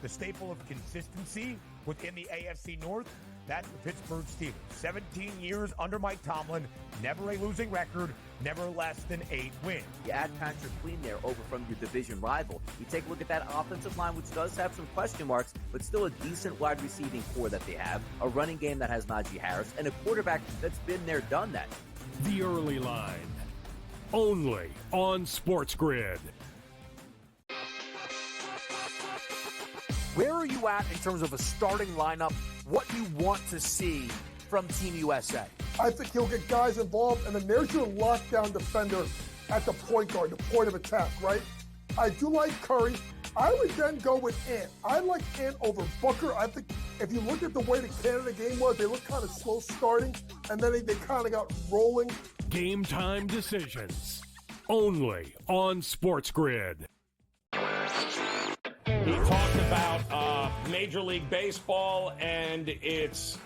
the staple of consistency within the AFC North, that's the Pittsburgh Steelers. 17 years under Mike Tomlin, never a losing record, never less than 8 wins. You add Patrick Queen there over from your division rival. You take a look at that offensive line, which does have some question marks, but still a decent wide receiving core that they have, a running game that has Najee Harris, and a quarterback that's been there, done that. The Early Line, only on SportsGrid. Where are you at in terms of a starting lineup? What you want to see from Team USA? I think he'll get guys involved, and then there's your lockdown defender at the point guard, the point of attack, right? I do like Curry. I would then go with Ant. I like Ant over Booker. I think if you look at the way the Canada game was, they looked kind of slow starting, and then they kind of got rolling. Game time decisions, only on SportsGrid. He talked about Major League Baseball and its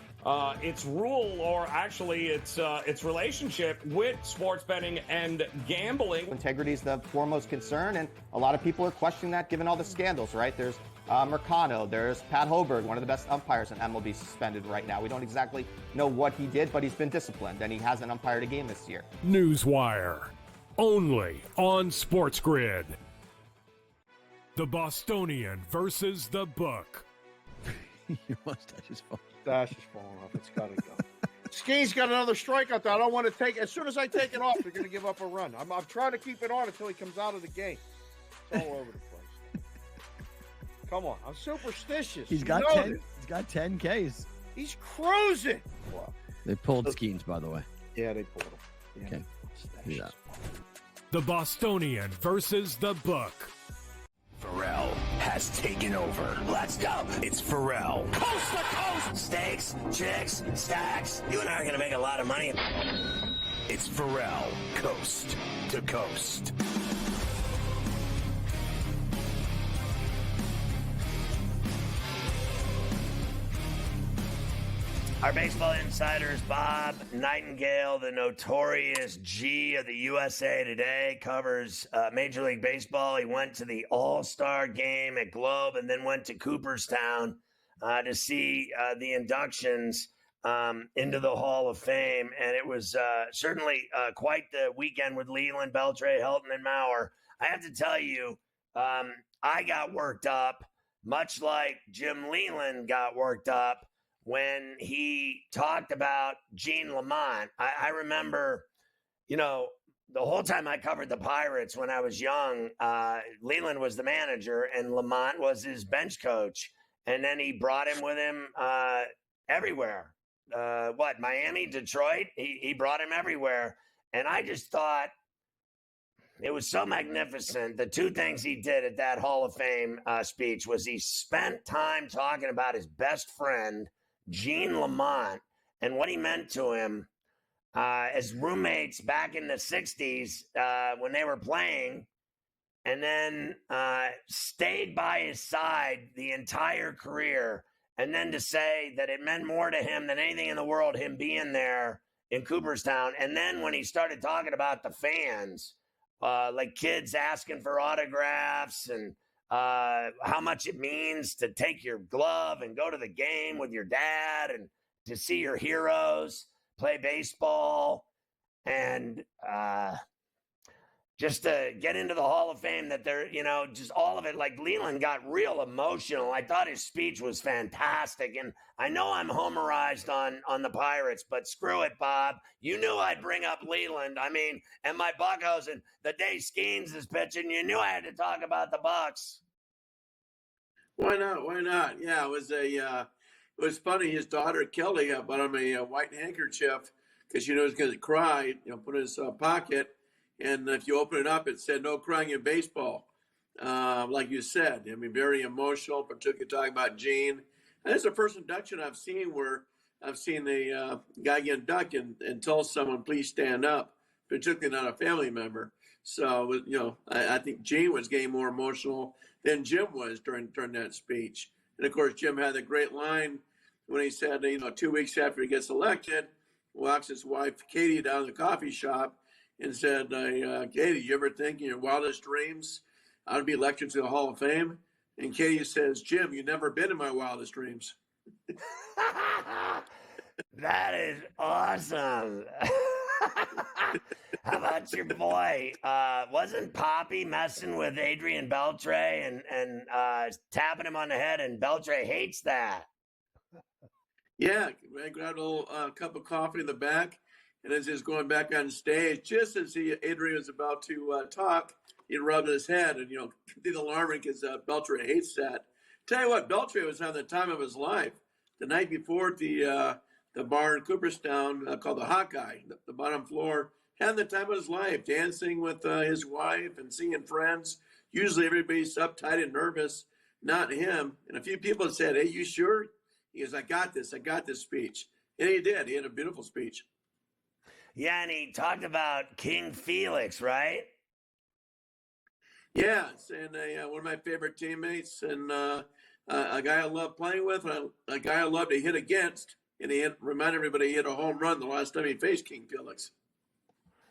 rule, or actually its relationship with sports betting and gambling. Integrity is the foremost concern, and a lot of people are questioning that given all the scandals, right? There's Mercado, there's Pat Hoberg, one of the best umpires in MLB, suspended right now. We don't exactly know what he did, but he's been disciplined, and he hasn't umpired a game this year. Newswire, only on SportsGrid. The Bostonian versus the Book. Your mustache is falling. Mustache is falling off. It's got to go. Ski's got another strikeout that I don't want to take. As soon as I take it off, they're going to give up a run. I'm trying to keep it on until he comes out of the game. It's all over the place. Come on. I'm superstitious. He's got 10. He's got 10 Ks. He's cruising. Wow. They pulled Skeens, by the way. Yeah, they pulled him. Yeah. Okay. Yeah. The Bostonian versus the Book. Ferrall has taken over. Let's go. It's Ferrall. Coast to coast. Steaks, chicks, stacks. You and I are going to make a lot of money. It's Ferrall. Coast to coast. Our baseball insiders, Bob Nightingale, the notorious G of the USA Today, covers Major League Baseball. He went to the All-Star game at Globe and then went to Cooperstown to see the inductions into the Hall of Fame. And it was certainly quite the weekend with Leland, Beltre, Helton, and Maurer. I have to tell you, I got worked up, much like Jim Leland got worked up when he talked about Gene Lamont. I remember, the whole time I covered the Pirates when I was young, Leland was the manager and Lamont was his bench coach. And then he brought him with him everywhere. Miami, Detroit? He brought him everywhere. And I just thought it was so magnificent. The two things he did at that Hall of Fame speech was he spent time talking about his best friend, Gene Lamont, and what he meant to him as roommates back in the 60s when they were playing, and then stayed by his side the entire career, and then to say that it meant more to him than anything in the world, him being there in Cooperstown. And then when he started talking about the fans, like kids asking for autographs and how much it means to take your glove and go to the game with your dad and to see your heroes play baseball and just to get into the Hall of Fame, that they're, just all of it. Like Leland got real emotional. I thought his speech was fantastic. And I know I'm homerized on the Pirates, but screw it, Bob. You knew I'd bring up Leland. I mean, and my Buccos, and the day Skeens is pitching, you knew I had to talk about the Bucks. Why not? Why not? Yeah, it was funny. His daughter Kelly bought him a white handkerchief because she knows he's going to cry. Put it in his pocket, and if you open it up, it said "No crying in baseball." Like you said, I mean, very emotional. Particularly talking about Gene. And it's the first induction I've seen where I've seen a guy get inducted and tell someone, "Please stand up," particularly not a family member. So, I think Gene was getting more emotional than Jim was during that speech. And, of course, Jim had a great line when he said, 2 weeks after he gets elected, walks his wife, Katie, down to the coffee shop and said, Katie, you ever think in your wildest dreams I'd be elected to the Hall of Fame? And Katie says, Jim, you've never been in my wildest dreams. That is awesome. How about your boy? Wasn't Poppy messing with Adrian Beltre and tapping him on the head, and Beltre hates that? Yeah, I grabbed a little cup of coffee in the back, and as he's going back on stage, just as Adrian was about to talk, he rubbed his head, and, did the alarming because Beltre hates that. Tell you what, Beltre was having the time of his life. The night before at the bar in Cooperstown called the Hawkeye, the bottom floor, had the time of his life, dancing with his wife and seeing friends. Usually everybody's uptight and nervous, not him. And a few people said, hey, you sure? He goes, I got this speech. And he did. He had a beautiful speech. Yeah, and he talked about King Felix, right? Yes, and one of my favorite teammates, and a guy I love playing with, and a guy I love to hit against. And remind everybody he hit a home run the last time he faced King Felix.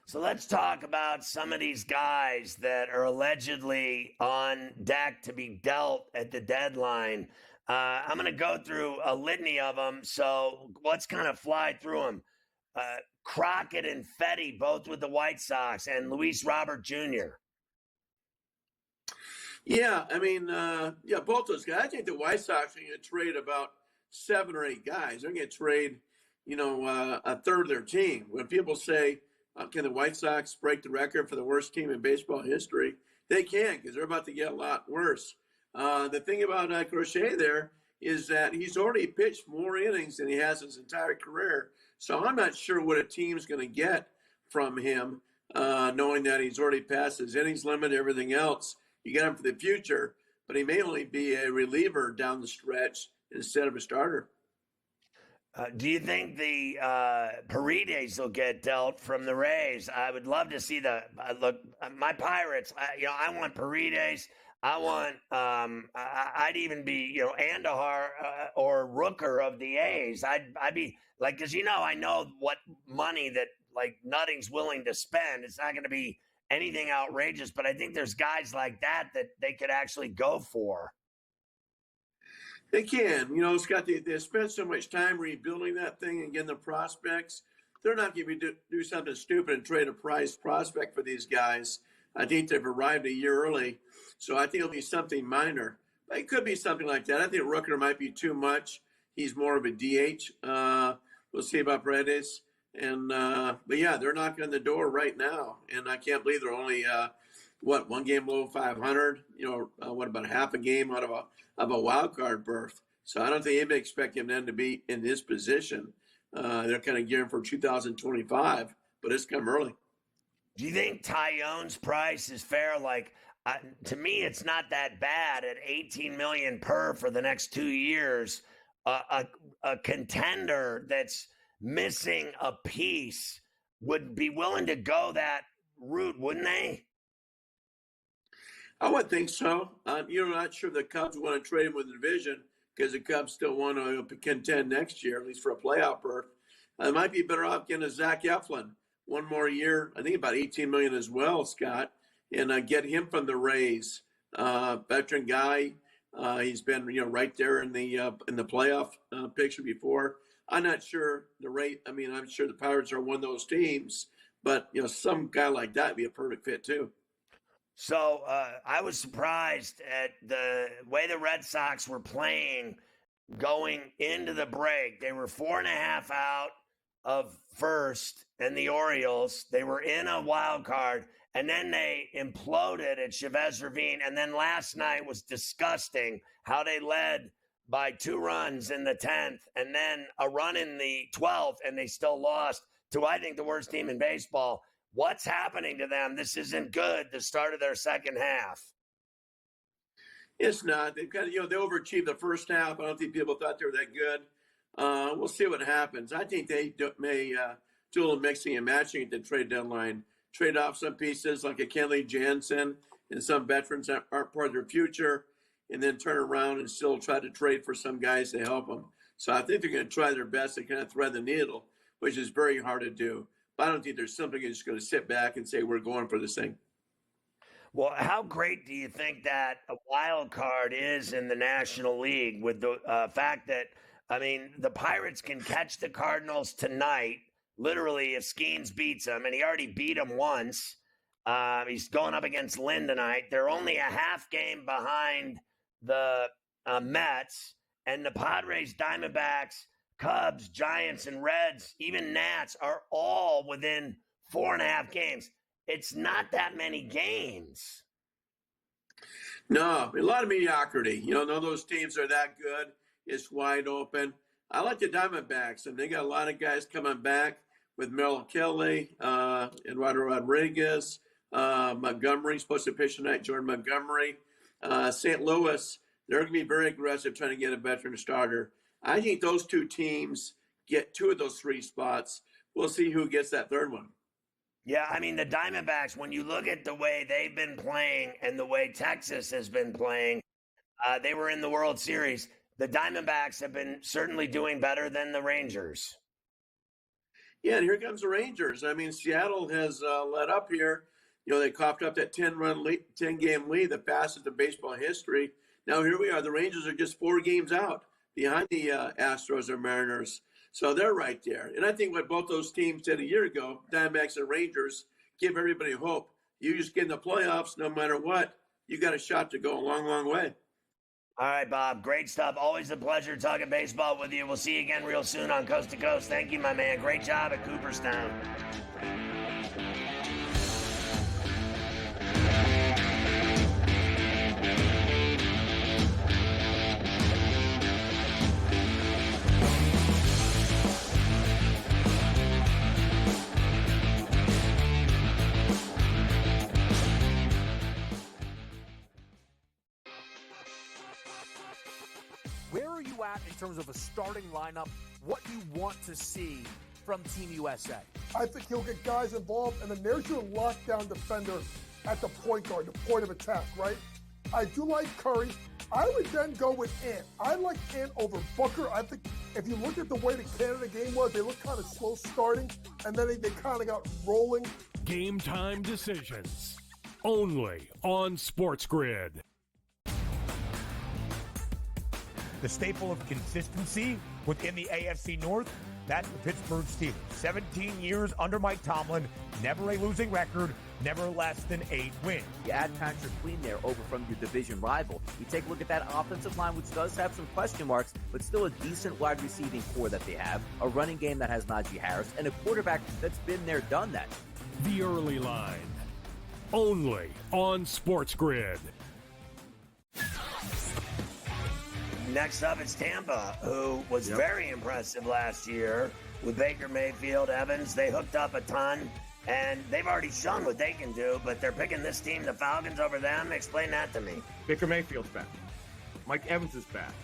So let's talk about some of these guys that are allegedly on deck to be dealt at the deadline. I'm going to go through a litany of them, so let's kind of fly through them. Crockett and Fetty, both with the White Sox, and Luis Robert Jr. Yeah, I mean, both those guys. I think the White Sox are going to trade about 7 or 8 guys. They're going to trade, a third of their team. When people say, can the White Sox break the record for the worst team in baseball history? They can, because they're about to get a lot worse. The thing about Crochet there is that he's already pitched more innings than he has his entire career. So I'm not sure what a team's going to get from him, knowing that he's already passed his innings limit, everything else. You get him for the future, but he may only be a reliever down the stretch instead of a starter. Do you think the Paredes will get dealt from the Rays? I would love to see my Pirates. I want Paredes. I want. I'd even be Andahar or Rooker of the A's. I'd be like, because I know what money that Nutting's willing to spend. It's not going to be anything outrageous, but I think there's guys like that they could actually go for. They can. Scott, they spent so much time rebuilding that thing and getting the prospects. They're not going to do something stupid and trade a prized prospect for these guys. I think they've arrived a year early, so I think it'll be something minor. But it could be something like that. I think Rooker might be too much. He's more of a DH. We'll see about Paredes. But yeah, they're knocking on the door right now, and I can't believe they're only one game below 500. About half a game out of a wild card berth. So I don't think anybody expecting them to be in this position. They're kind of gearing for 2025, but it's come early. Do you think Tyone's price is fair? To me, it's not that bad at $18 million per for the next 2 years. A contender that's missing a piece would be willing to go that route, wouldn't they? I would think so. Not sure the Cubs want to trade him with the division because the Cubs still want to contend next year, at least for a playoff berth. They might be better off getting a Zach Eflin one more year. I think about $18 million as well, Scott, and get him from the Rays. Veteran guy. He's been right there in the playoff picture before. I'm not sure I'm sure the Pirates are one of those teams, but some guy like that would be a perfect fit too. So I was surprised at the way the Red Sox were playing going into the break. They were 4.5 out of first, and the Orioles. They were in a wild card, and then they imploded at Chavez Ravine. And then last night was disgusting how they led by 2 runs in the 10th, and then a run in the 12th, and they still lost to, I think, the worst team in baseball. What's happening to them? This isn't good, the start of their second half. It's not. They've got, they overachieved the first half. I don't think people thought they were that good. We'll see what happens. I think they may do a little mixing and matching at the trade deadline. Trade off some pieces like a Kenley Jansen and some veterans that aren't part of their future, and then turn around and still try to trade for some guys to help them. So I think they're going to try their best to kind of thread the needle, which is very hard to do. But I don't think there's something that's just going to sit back and say, we're going for this thing. Well, how great do you think that a wild card is in the National League with the fact that, I mean, the Pirates can catch the Cardinals tonight, literally, if Skeens beats them, and he already beat them once. He's going up against Lynn tonight. They're only a half game behind the Mets, and the Padres, Diamondbacks, Cubs, Giants, and Reds, even Nats are all within 4.5 games. It's not that many games. No, a lot of mediocrity. None of those teams are that good. It's wide open. I like the Diamondbacks, and they got a lot of guys coming back with Merrill Kelly, Eduardo Rodriguez, Montgomery, supposed to pitch tonight, Jordan Montgomery. St. Louis, they're going to be very aggressive trying to get a veteran starter. I think those two teams get 2 of those 3 spots. We'll see who gets that third one. Yeah, I mean, the Diamondbacks, when you look at the way they've been playing and the way Texas has been playing, they were in the World Series. The Diamondbacks have been certainly doing better than the Rangers. Yeah, and here comes the Rangers. I mean, Seattle has let up here. They coughed up that 10-game lead, the fastest in baseball history. Now here we are. The Rangers are just 4 games out behind the Astros or Mariners. So they're right there. And I think what both those teams did a year ago, Diamondbacks and Rangers, give everybody hope. You just get in the playoffs, no matter what, you got a shot to go a long, long way. All right, Bob. Great stuff. Always a pleasure talking baseball with you. We'll see you again real soon on Coast to Coast. Thank you, my man. Great job at Cooperstown. Where are you at in terms of a starting lineup? What you want to see from Team USA? I think he'll get guys involved, and then there's your lockdown defender at the point guard, the point of attack, right? I do like Curry. I would then go with Ant. I like Ant over Booker. I think if you look at the way the Canada game was, they looked kind of slow starting, and then they kind of got rolling. Game time decisions. Only on SportsGrid. The staple of consistency within the AFC North, that's the Pittsburgh Steelers. 17 years under Mike Tomlin, never a losing record, never less than 8 wins. You add Patrick Queen there over from your division rival. You take a look at that offensive line, which does have some question marks, but still a decent wide receiving core that they have, a running game that has Najee Harris, and a quarterback that's been there, done that. The early line. Only on SportsGrid. Next up, it's Tampa, who was very impressive last year with Baker Mayfield, Evans. They hooked up a ton, and they've already shown what they can do, but they're picking this team, the Falcons, over them. Explain that to me. Baker Mayfield's back. Mike Evans is back.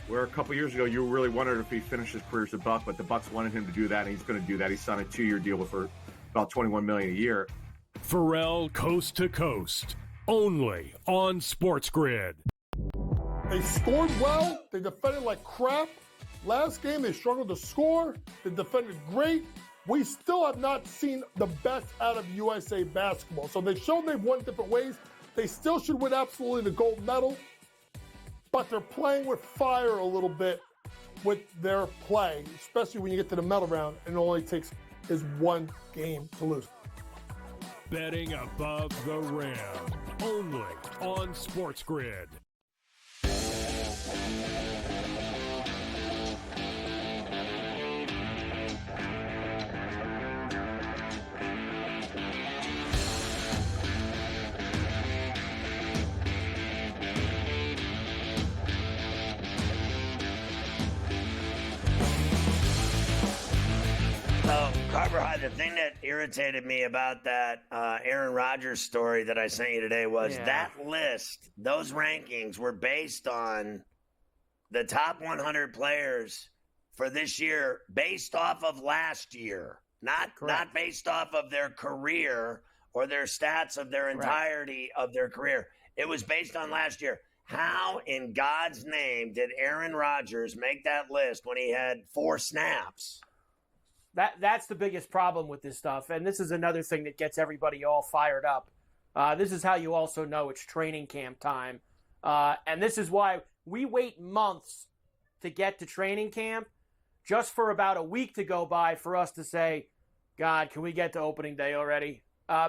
Where a couple years ago, you really wondered if he finished his career as a Buck, but the Bucks wanted him to do that, and he's going to do that. He signed a 2-year deal for about $21 million a year. Ferrall Coast to Coast. Only on SportsGrid. They scored well. They defended like crap. Last game, they struggled to score. They defended great. We still have not seen the best out of USA basketball. So they've shown they've won different ways. They still should win absolutely the gold medal. But they're playing with fire a little bit with their play, especially when you get to the medal round and it only takes is 1 game to lose. Betting above the rim. Only on SportsGrid. The thing that irritated me about that Aaron Rodgers story that I sent you today was that list, those rankings were based on the top 100 players for this year based off of last year, not based off of their career or their stats of their entirety of their career. It was based on last year. How in God's name did Aaron Rodgers make that list when he had 4 snaps? That's the biggest problem with this stuff, and this is another thing that gets everybody all fired up. This is how you also know it's training camp time. And this is why we wait months to get to training camp just for about a week to go by for us to say, God, can we get to opening day already?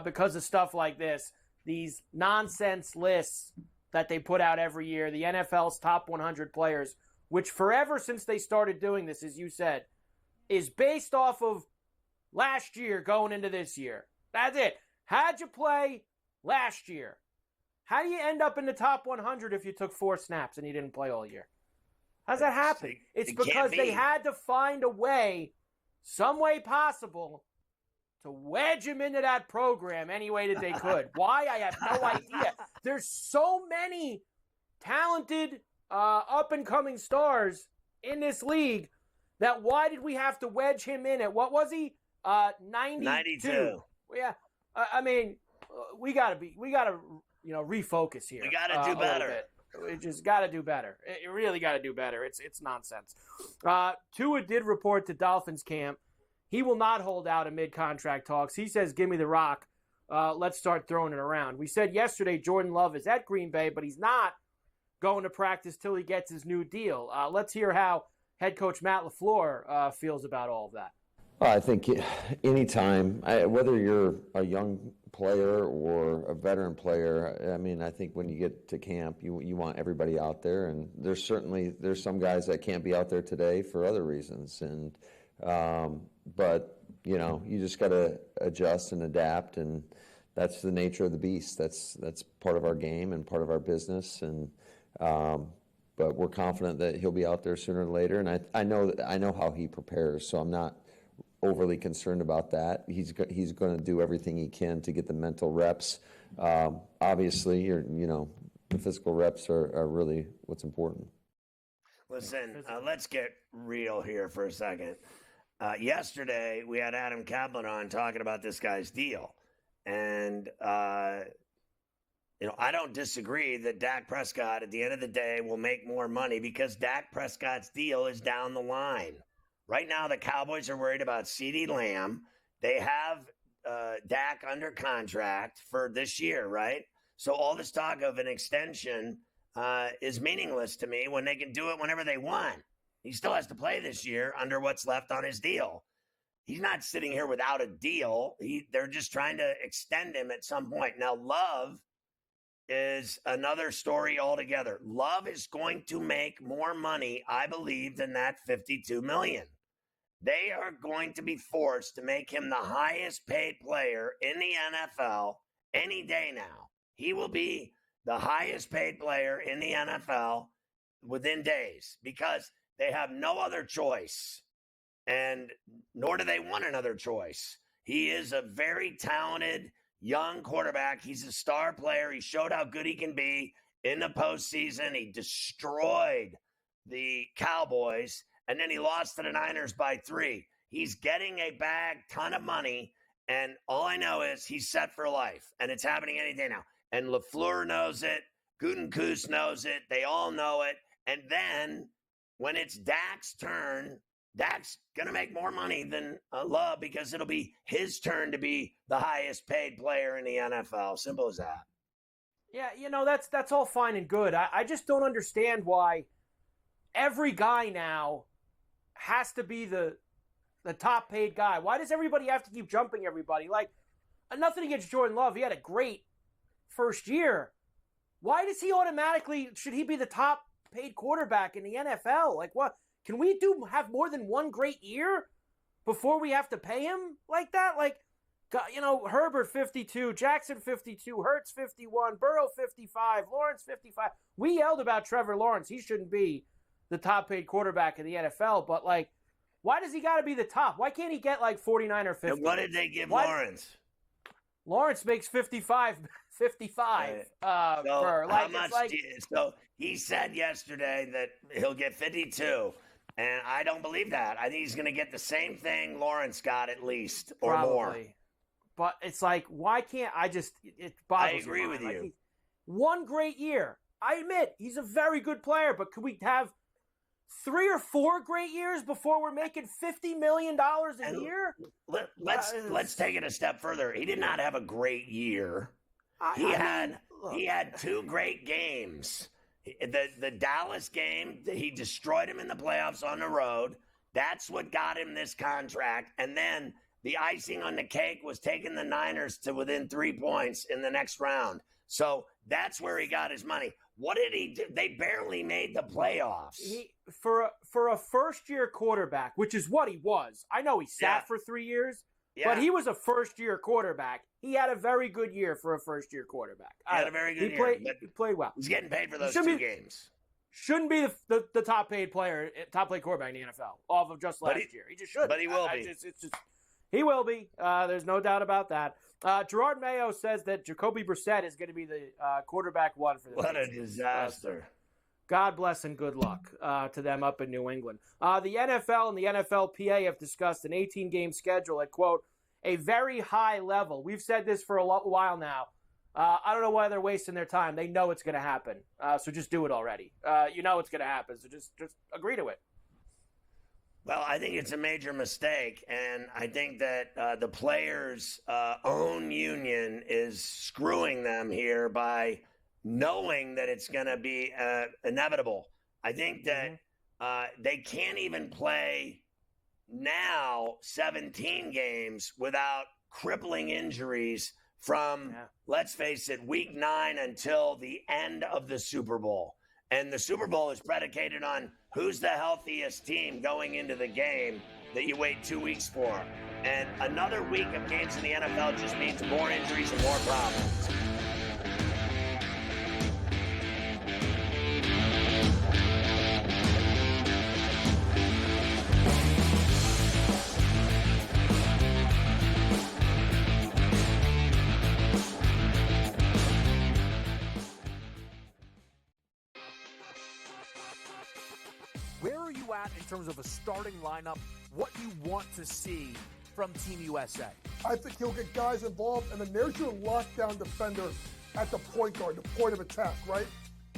Because of stuff like this, these nonsense lists that they put out every year, the NFL's top 100 players, which forever since they started doing this, as you said, is based off of last year going into this year. That's it. How'd you play last year? How do you end up in the top 100 if you took 4 snaps and you didn't play all year? How's that happen? It's because they had to find a way, some way possible, to wedge him into that program any way that they could. Why? I have no idea. There's so many talented, up-and-coming stars in this league that why did we have to wedge him in at, what was he? 92. Yeah. I mean, we gotta refocus here. We gotta do better. We just gotta do better. You really gotta do better. It's nonsense. Tua did report to Dolphins camp. He will not hold out amid contract talks. He says, give me the rock. Let's start throwing it around. We said yesterday Jordan Love is at Green Bay, but he's not going to practice till he gets his new deal. Let's hear how head coach Matt LaFleur feels about all of that. Well, I think anytime, whether you're a young player or a veteran player, I mean, I think when you get to camp, you want everybody out there. And there's some guys that can't be out there today for other reasons. And but, you just got to adjust and adapt, and that's the nature of the beast. That's part of our game and part of our business. And but we're confident that he'll be out there sooner or later. And I know how he prepares, so I'm not overly concerned about that. He's going to do everything he can to get the mental reps. Obviously, the physical reps are really what's important. Listen, let's get real here for a second. Yesterday, we had Adam Kaplan on talking about this guy's deal. And, I don't disagree that Dak Prescott, at the end of the day, will make more money because Dak Prescott's deal is down the line. Right now, the Cowboys are worried about CeeDee Lamb. They have Dak under contract for this year, right? So all this talk of an extension is meaningless to me when they can do it whenever they want. He still has to play this year under what's left on his deal. He's not sitting here without a deal. They're just trying to extend him at some point. Now, Love is another story altogether. Love is going to make more money, I believe, than that $52 million. They are going to be forced to make him the highest paid player in the NFL any day now. He will be the highest paid player in the NFL within days because they have no other choice, and nor do they want another choice. He is a very talented young quarterback. He's a star player. He showed how good he can be in the postseason. He destroyed the Cowboys, and then he lost to the Niners by 3. He's getting a bag, ton of money, and all I know is he's set for life, and it's happening any day now. And LaFleur knows it. Gutekunst knows it. They all know it. And then when it's Dak's turn, Dak's going to make more money than Love because it'll be his turn to be the highest paid player in the NFL. Simple as that. Yeah, that's all fine and good. I just don't understand why every guy now has to be the top paid guy. Why does everybody have to keep jumping everybody? Like, nothing against Jordan Love. He had a great first year. Why does he should he be the top paid quarterback in the NFL? Like, what? Can we have more than one great year before we have to pay him like that? Like, Herbert 52, Jackson 52, Hurts 51, Burrow 55, Lawrence 55. We yelled about Trevor Lawrence. He shouldn't be the top paid quarterback in the NFL, but like, why does he got to be the top? Why can't he get like 49 or 50? And what did they give Lawrence? Lawrence makes 55. So he said yesterday that he'll get 52, and I don't believe that. I think he's going to get the same thing Lawrence got at least, or more. But it's like, why can't it boggles I agree with you. Like, one great year. I admit he's a very good player, but could we have 3 or 4 great years before we're making $50 million a year? Let's take it a step further. He did not have a great year. He had two great games. The Dallas game, he destroyed him in the playoffs on the road. That's what got him this contract. And then the icing on the cake was taking the Niners to within 3 points in the next round. So that's where he got his money. What did he do? They barely made the playoffs. For a first-year quarterback, which is what he was. I know he sat for 3 years, but he was a first-year quarterback. He had a very good year for a first-year quarterback. He had a very good year. He played well. He's getting paid for those two games. Shouldn't be the top-paid quarterback in the NFL off of just last year. He just should. But he will be. He will be. There's no doubt about that. Gerard Mayo says that Jacoby Brissett is going to be the quarterback one for the What Patriots. a disaster. God bless and good luck to them up in New England. The NFL and the NFLPA have discussed an 18-game schedule at, quote, a very high level. We've said this for a while now. I don't know why they're wasting their time. They know it's going to happen. So just do it already. You know it's going to happen. So just agree to it. Well, I think it's a major mistake, and I think that the players' own union is screwing them here by knowing that it's going to be inevitable. I think that they can't even play now 17 games without crippling injuries from, let's face it, week 9 until the end of the Super Bowl. And the Super Bowl is predicated on who's the healthiest team going into the game that you wait 2 weeks for. And another week of games in the NFL just means more injuries and more problems. Where are you at in terms of a starting lineup? What you want to see from Team USA? I think he'll get guys involved, and then there's your lockdown defender at the point guard, the point of attack, right?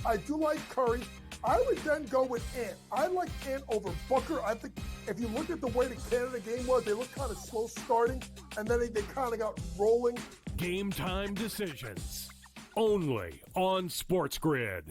I do like Curry. I would then go with Ant. I like Ant over Booker. I think if you look at the way the Canada game was, they looked kind of slow starting, and then they kind of got rolling. Game time decisions. Only on SportsGrid.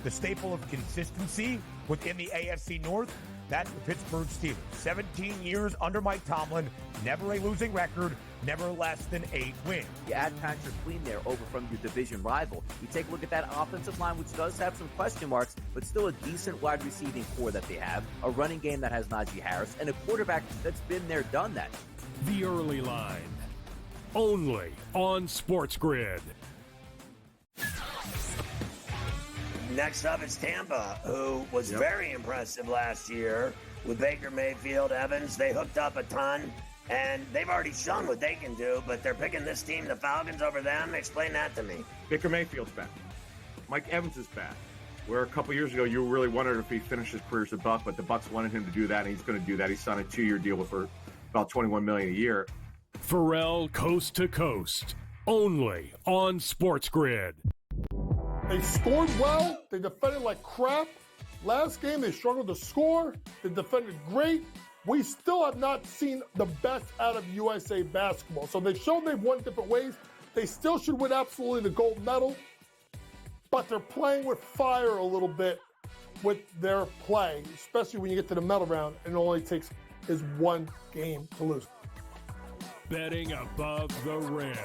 The staple of consistency within the AFC North, that's the Pittsburgh Steelers. 17 years under Mike Tomlin, never a losing record, never less than 8 wins. You add Patrick Queen there over from your division rival. You take a look at that offensive line, which does have some question marks, but still a decent wide receiving core that they have, a running game that has Najee Harris, and a quarterback that's been there, done that. The early line. Only on SportsGrid. Next up is Tampa, who was very impressive last year with Baker Mayfield, Evans. They hooked up a ton, and they've already shown what they can do, but they're picking this team, the Falcons, over them. Explain that to me. Baker Mayfield's back. Mike Evans is back. Where a couple years ago, you really wondered if he finished his career as a Buck, but the Bucks wanted him to do that, and he's going to do that. He signed a 2-year deal for about $21 million a year. Ferrall coast to coast. Only on SportsGrid. They scored well. They defended like crap. Last game, they struggled to score. They defended great. We still have not seen the best out of USA basketball. So they've shown they've won different ways. They still should win absolutely the gold medal. But they're playing with fire a little bit with their play, especially when you get to the medal round and it only takes is one game to lose. Betting above the rim.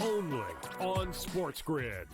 Only on SportsGrid.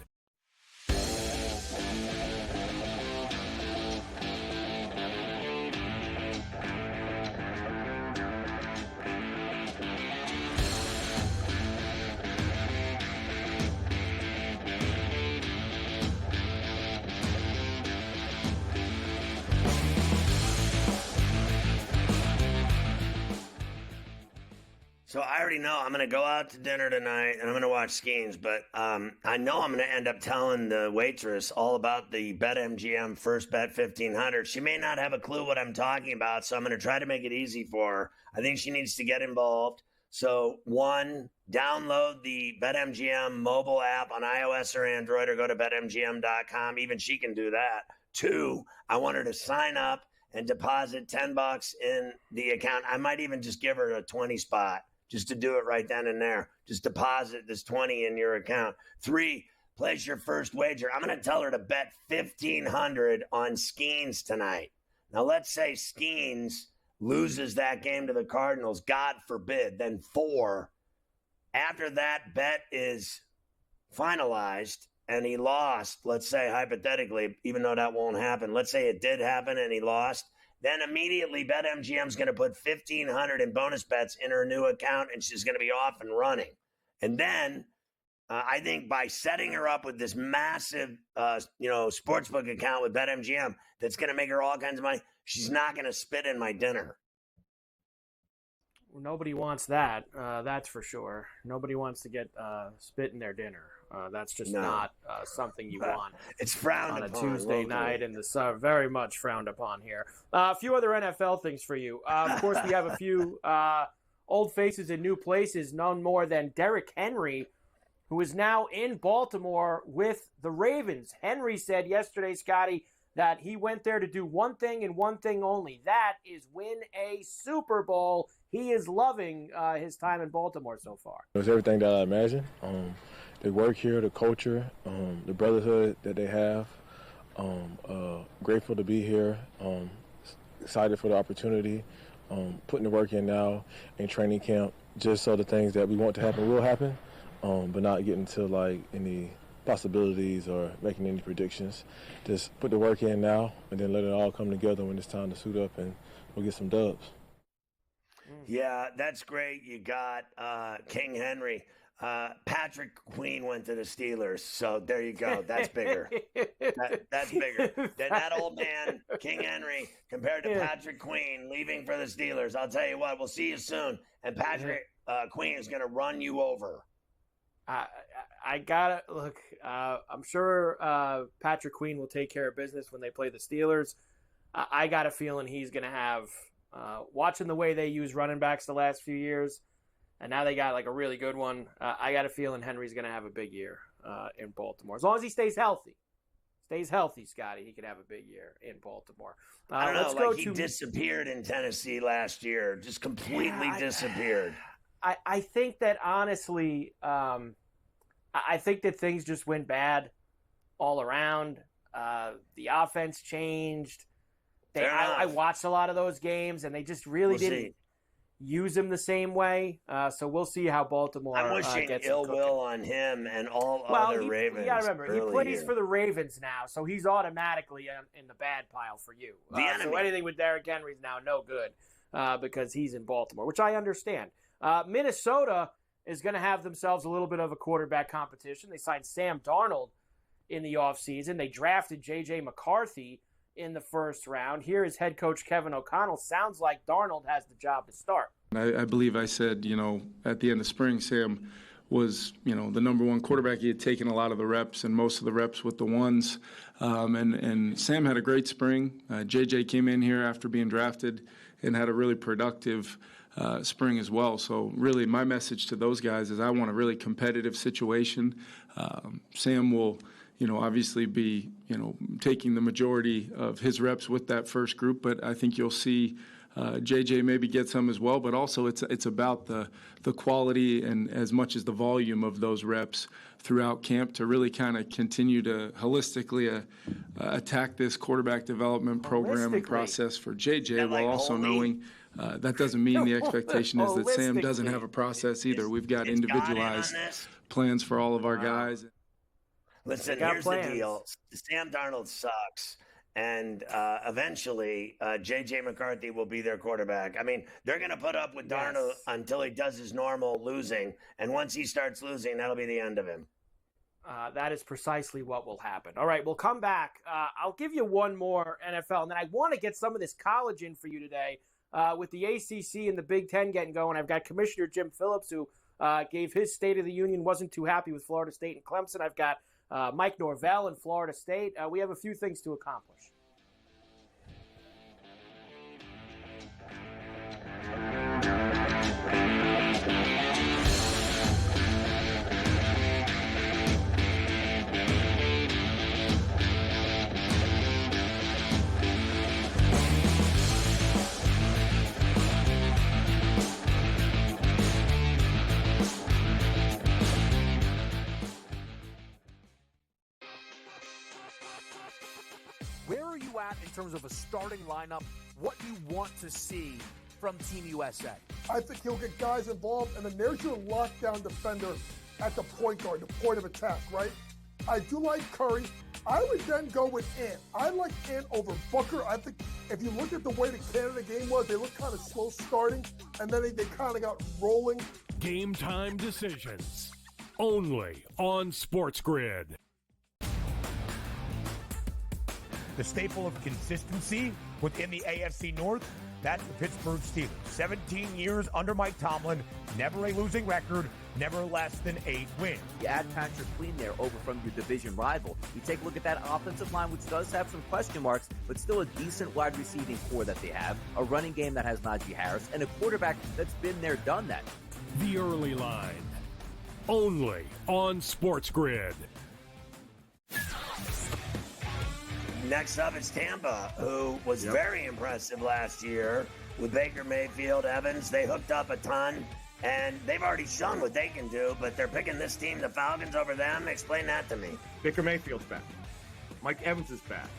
So I already know I'm going to go out to dinner tonight and I'm going to watch Skeens, but I know I'm going to end up telling the waitress all about the BetMGM First Bet 1500. She may not have a clue what I'm talking about, so I'm going to try to make it easy for her. I think she needs to get involved. So, 1, download the BetMGM mobile app on iOS or Android or go to BetMGM.com. Even she can do that. 2, I want her to sign up and deposit $10 in the account. I might even just give her a 20 spot just to do it right then and there. Just deposit this 20 in your account. 3, place your first wager. I'm going to tell her to bet $1,500 on Skeens tonight. Now, let's say Skeens loses that game to the Cardinals, God forbid. Then 4, after that bet is finalized and he lost, let's say hypothetically, even though that won't happen, let's say it did happen and he lost, then immediately BetMGM's going to put $1,500 in bonus bets in her new account, and she's going to be off and running. And then I think by setting her up with this massive, sportsbook account with BetMGM that's going to make her all kinds of money, she's not going to spit in my dinner. Well, nobody wants that. That's for sure. Nobody wants to get spit in their dinner. That's just not something you want. It's frowned on upon a Tuesday locally. night in the summer. Very much frowned upon here. A few other NFL things for you. Of course, we have a few old faces in new places. None more than Derrick Henry, who is now in Baltimore with the Ravens. Henry said yesterday, Scotty, that he went there to do one thing and one thing only. That is win a Super Bowl. He is loving his time in Baltimore so far. It was everything that I imagined. The work here, the culture, the brotherhood that they have. Grateful to be here. Excited for the opportunity. Putting the work in now in training camp, just so the things that we want to happen will happen, but not getting to like any possibilities or making any predictions. Just put the work in now and then let it all come together when it's time to suit up and we'll get some dubs. Yeah, that's great. You got King Henry. Patrick Queen went to the Steelers, so there you go. That's bigger. That's bigger. That old man, King Henry, compared to Patrick Queen leaving for the Steelers. I'll tell you what, we'll see you soon. And Patrick Queen is going to run you over. I gotta look. I'm sure Patrick Queen will take care of business when they play the Steelers. I got a feeling he's going to have, watching the way they use running backs the last few years, and now they got like a really good one. I got a feeling Henry's going to have a big year in Baltimore. As long as he stays healthy. Scotty, he could have a big year in Baltimore. I don't know, he disappeared in Tennessee last year. Just completely disappeared. I think that honestly, I think that things just went bad all around. The offense changed. I watched a lot of those games, and they just really didn't use him the same way. So we'll see how Baltimore I'm wishing gets ill will on him and all other Ravens. You got to remember, he plays for the Ravens now, so he's automatically in the bad pile for you. So anything with Derrick Henry is now no good because he's in Baltimore, which I understand. Minnesota is going to have themselves a little bit of a quarterback competition. They signed Sam Darnold in the offseason. They drafted J.J. McCarthy in the first round. Here is head coach Kevin O'Connell. Sounds like Darnold has the job to start. I believe I said, at the end of spring, Sam was, the number one quarterback. He had taken a lot of the reps and most of the reps with the ones. And Sam had a great spring. J.J. came in here after being drafted and had a really productive spring as well. So really my message to those guys is I want a really competitive situation. Sam will, obviously be, taking the majority of his reps with that first group, but I think you'll see JJ maybe get some as well, but also it's about the quality and as much as the volume of those reps throughout camp to really kind of continue to holistically attack this quarterback development program and process for JJ while also knowing that doesn't mean the expectation is that Sam doesn't have a process either. We've got individualized plans for all of our guys. Listen, here's the deal. Sam Darnold sucks. And eventually, J.J. McCarthy will be their quarterback. I mean, they're going to put up with Darnold until he does his normal losing. And once he starts losing, that'll be the end of him. That is precisely what will happen. All right, we'll come back. I'll give you one more NFL. And then I want to get some of this college in for you today. With the ACC and the Big Ten getting going, I've got Commissioner Jim Phillips, who gave his State of the Union, wasn't too happy with Florida State and Clemson. I've got Mike Norvell in Florida State. We have a few things to accomplish. you at in terms of a starting lineup? What you want to see from Team USA? I think he'll get guys involved, and then there's your lockdown defender at the point guard, the point of attack, right? I do like Curry. I would then go with Ant. I like Ant over Booker. I think if you look at the way the Canada game was, they looked kind of slow starting, and then they kind of got rolling. Game time decisions. Only on SportsGrid. The staple of consistency within the AFC North, that's the Pittsburgh Steelers. 17 years under Mike Tomlin, never a losing record, never less than 8 wins. You add Patrick Queen there over from your division rival. You take a look at that offensive line, which does have some question marks, but still a decent wide receiving core that they have, a running game that has Najee Harris, and a quarterback that's been there, done that. The early line. Only on SportsGrid. Next up is Tampa, who was very impressive last year with Baker Mayfield, Evans. They hooked up a ton, and they've already shown what they can do, but they're picking this team, the Falcons, over them. Explain that to me. Baker Mayfield's back. Mike Evans is back.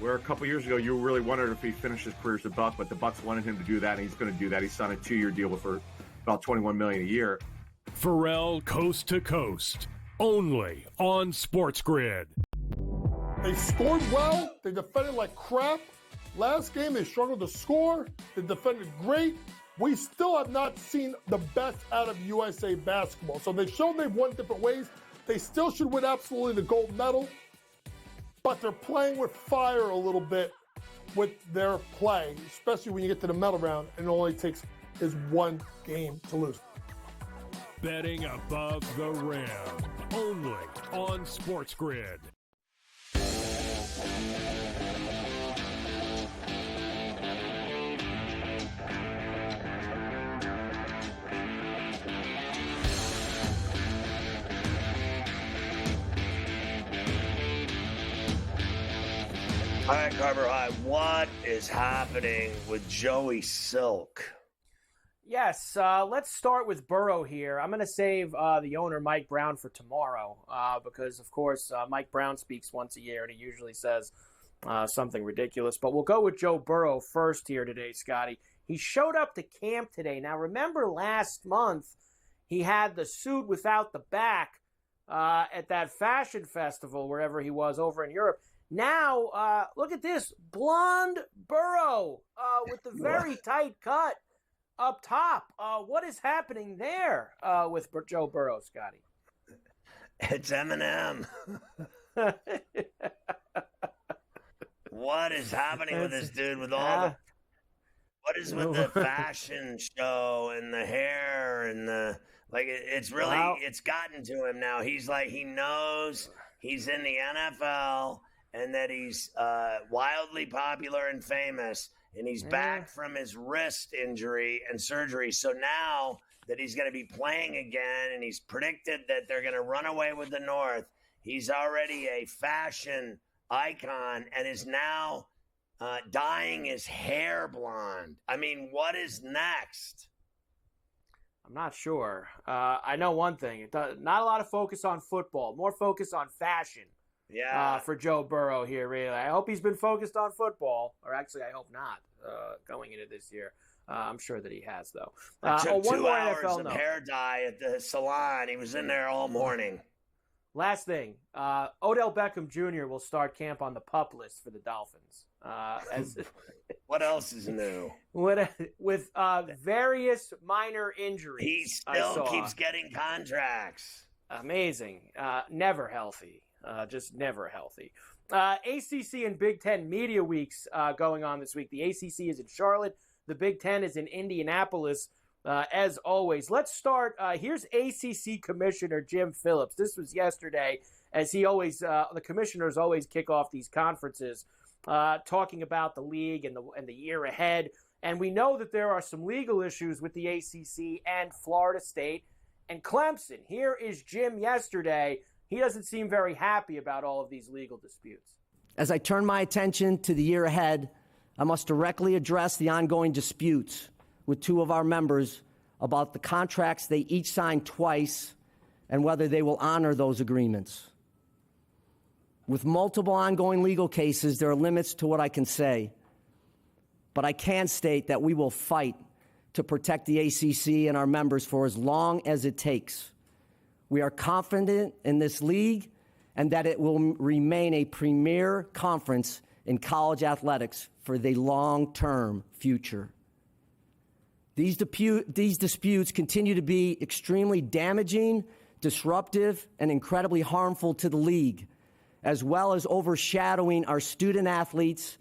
Where a couple years ago you really wondered if he finished his career as a Buck, but the Bucks wanted him to do that, and he's going to do that. He signed a 2-year deal for about $21 million a year. Ferrall coast to coast. Only on SportsGrid. They scored well. They defended like crap. Last game, they struggled to score. They defended great. We still have not seen the best out of USA basketball. So they've shown they've won different ways. They still should win absolutely the gold medal. But they're playing with fire a little bit with their play, especially when you get to the medal round, and it only takes is one game to lose. Betting above the rim. Only on SportsGrid. All right, Carver High, what is happening with Joey Silk? Yes, let's start with Burrow here. I'm going to save the owner, Mike Brown, for tomorrow because, of course, Mike Brown speaks once a year, and he usually says something ridiculous. But we'll go with Joe Burrow first here today, Scotty. He showed up to camp today. Now, remember last month he had the suit without the back at that fashion festival, wherever he was over in Europe. Now, look at this, blonde Burrow with the very tight cut up top. What is happening there with Joe Burrow, Scotty? It's Eminem. What is happening with this dude with all the... What is with the fashion show and the hair and the... Like, it's really... It's gotten to him now. He's like, he knows he's in the NFL... and that he's wildly popular and famous, and he's back from his wrist injury and surgery. So now that he's going to be playing again, and he's predicted that they're going to run away with the North, he's already a fashion icon and is now dyeing his hair blonde. I mean, what is next? I'm not sure. I know one thing. Not a lot of focus on football, more focus on fashion. Yeah. For Joe Burrow here, really. I hope he's been focused on football, or actually, I hope not, going into this year. I'm sure that he has, though. I took 2 hours NFL of note. hair dye at the salon. He was in there all morning. Last thing, Odell Beckham Jr. will start camp on the PUP list for the Dolphins. What else is new? With various minor injuries. He still keeps getting contracts. Amazing. Never healthy. Just never healthy. ACC and Big Ten media weeks going on this week. The ACC is in Charlotte. The Big Ten is in Indianapolis, as always. Let's start. Here's ACC Commissioner Jim Phillips. This was yesterday, as he always, the commissioners always kick off these conferences, talking about the league and the year ahead. And we know that there are some legal issues with the ACC and Florida State and Clemson. Here is Jim yesterday. He doesn't seem very happy about all of these legal disputes. As I turn my attention to the year ahead, I must directly address the ongoing disputes with 2 of our members about the contracts they each signed twice and whether they will honor those agreements. With multiple ongoing legal cases, there are limits to what I can say. But I can state that we will fight to protect the ACC and our members for as long as it takes. We are confident in this league and that it will remain a premier conference in college athletics for the long-term future. These disputes continue to be extremely damaging, disruptive, and incredibly harmful to the league, as well as overshadowing our student athletes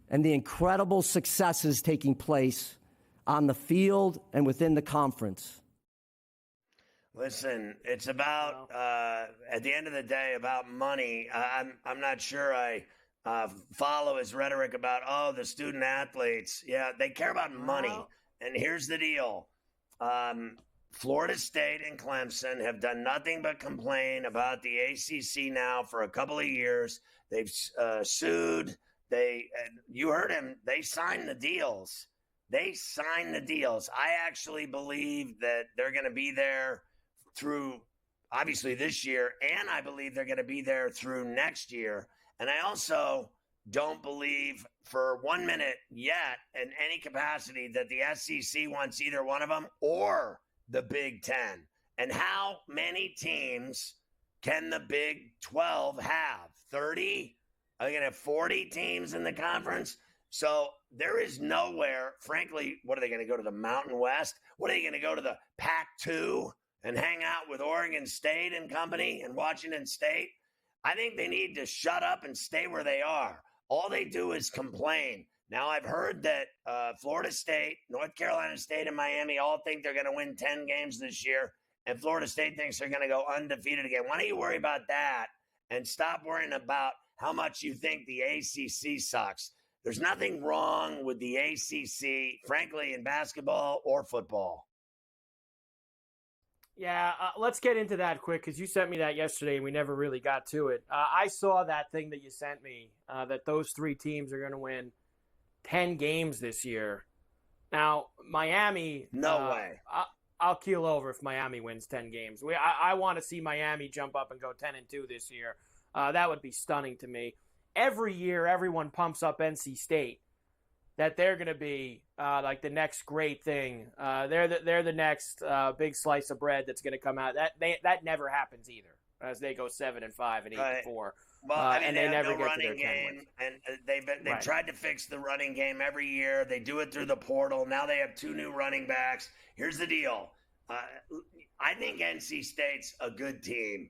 and the incredible successes taking place on the field and within the conference. Listen, it's about, at the end of the day, about money. I'm not sure I follow his rhetoric about, the student athletes. Yeah, they care about money. And here's the deal. Florida State and Clemson have done nothing but complain about the ACC now for a couple of years. They've sued. You heard him. They signed the deals. I actually believe that they're going to be there through, obviously, this year, and I believe they're going to be there through next year. And I also don't believe for 1 minute yet in any capacity that the SEC wants either one of them or the Big Ten. And how many teams can the Big 12 have? 30? Are they going to have 40 teams in the conference? So there is nowhere, frankly, what are they going to go to the Mountain West? What are they going to go to the Pac-2 and hang out with Oregon State and company and Washington State? I think they need to shut up and stay where they are. All they do is complain. Now, I've heard that Florida State, North Carolina State, and Miami all think they're going to win 10 games this year, and Florida State thinks they're going to go undefeated again. Why don't you worry about that and stop worrying about how much you think the ACC sucks? There's nothing wrong with the ACC, frankly, in basketball or football. Yeah, let's get into that quick because you sent me that yesterday and we never really got to it. I saw that thing that you sent me, that those three teams are going to win 10 games this year. Now, Miami... No way. I'll keel over if Miami wins 10 games. I want to see Miami jump up and go 10-2 this year. That would be stunning to me. Every year, everyone pumps up NC State that they're going to be like the next great thing. They're the next big slice of bread that's going to come out. That never happens either, as they go 7-5 and 8-4. Well, I mean, and they never have no get running to their 10 game, wins. and they've tried to fix the running game every year. They do it through the portal. Now they have 2 new running backs. Here's the deal. I think NC State's a good team.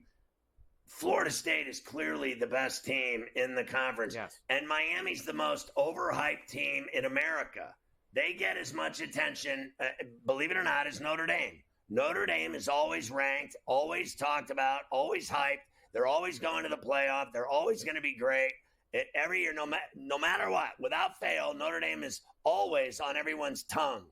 Florida State is clearly the best team in the conference. Yes. And Miami's the most overhyped team in America. They get as much attention, believe it or not, as Notre Dame. Notre Dame is always ranked, always talked about, always hyped. They're always going to the playoff. They're always going to be great. Every year, no matter what, without fail, Notre Dame is always on everyone's tongue.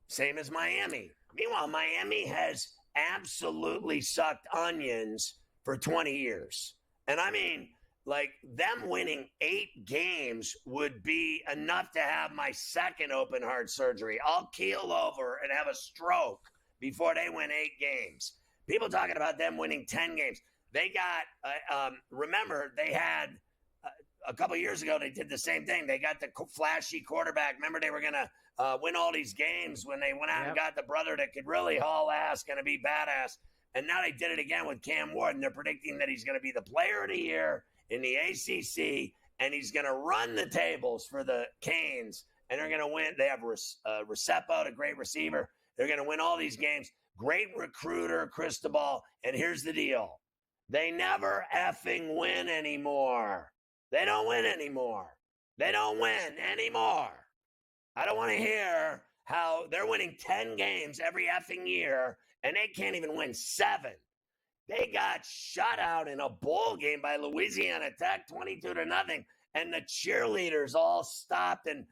Same as Miami. Meanwhile, Miami has absolutely sucked onions for 20 years. And I mean, like, them winning 8 games would be enough to have my second open heart surgery. I'll keel over and have a stroke before they win 8 games. People talking about them winning 10 games. They got, remember, they had a couple years ago, they did the same thing. They got the flashy quarterback. Remember, they were going to win all these games when they went out and got the brother that could really haul ass, going to be badass. And now they did it again with Cam Ward, and they're predicting that he's going to be the player of the year in the ACC, and he's going to run the tables for the Canes, and they're going to win. They have Recepo, a great receiver. They're going to win all these games. Great recruiter, Cristobal. And here's the deal. They never effing win anymore. They don't win anymore. They don't win anymore. I don't want to hear how they're winning 10 games every effing year, and they can't even win 7. They got shut out in a bowl game by Louisiana Tech, 22-0, and the cheerleaders all stopped and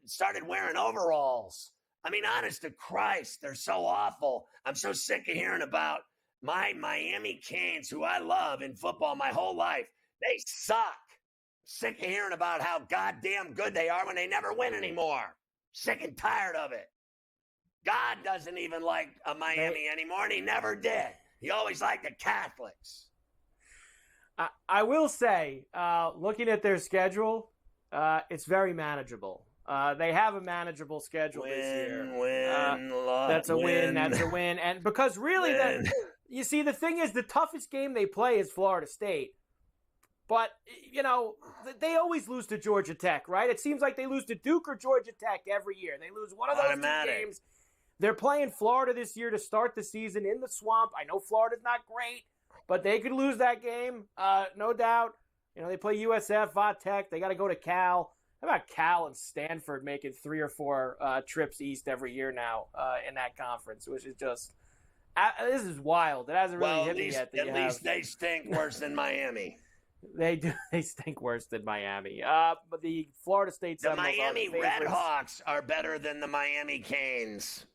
started wearing overalls. I mean, honest to Christ, they're so awful. I'm so sick of hearing about my Miami Canes, who I love in football my whole life. They suck. Sick of hearing about how goddamn good they are when they never win anymore. Sick and tired of it. God doesn't even like Miami anymore, and he never did. He always liked the Catholics. I will say, looking at their schedule, it's very manageable. They have a manageable schedule this year. That's a win. That's a win. And because really, you see, the thing is, the toughest game they play is Florida State. But, they always lose to Georgia Tech, right? It seems like they lose to Duke or Georgia Tech every year. They lose one of those two games. They're playing Florida this year to start the season in the swamp. I know Florida's not great, but they could lose that game, no doubt. They play USF, Va Tech. They got to go to Cal. How about Cal and Stanford making 3 or 4 trips east every year now in that conference, which is just this is wild. It hasn't really hit me yet. At least they stink worse than Miami. They do. They stink worse than Miami. But the Florida State Seminoles Miami Redhawks are better than the Miami Canes.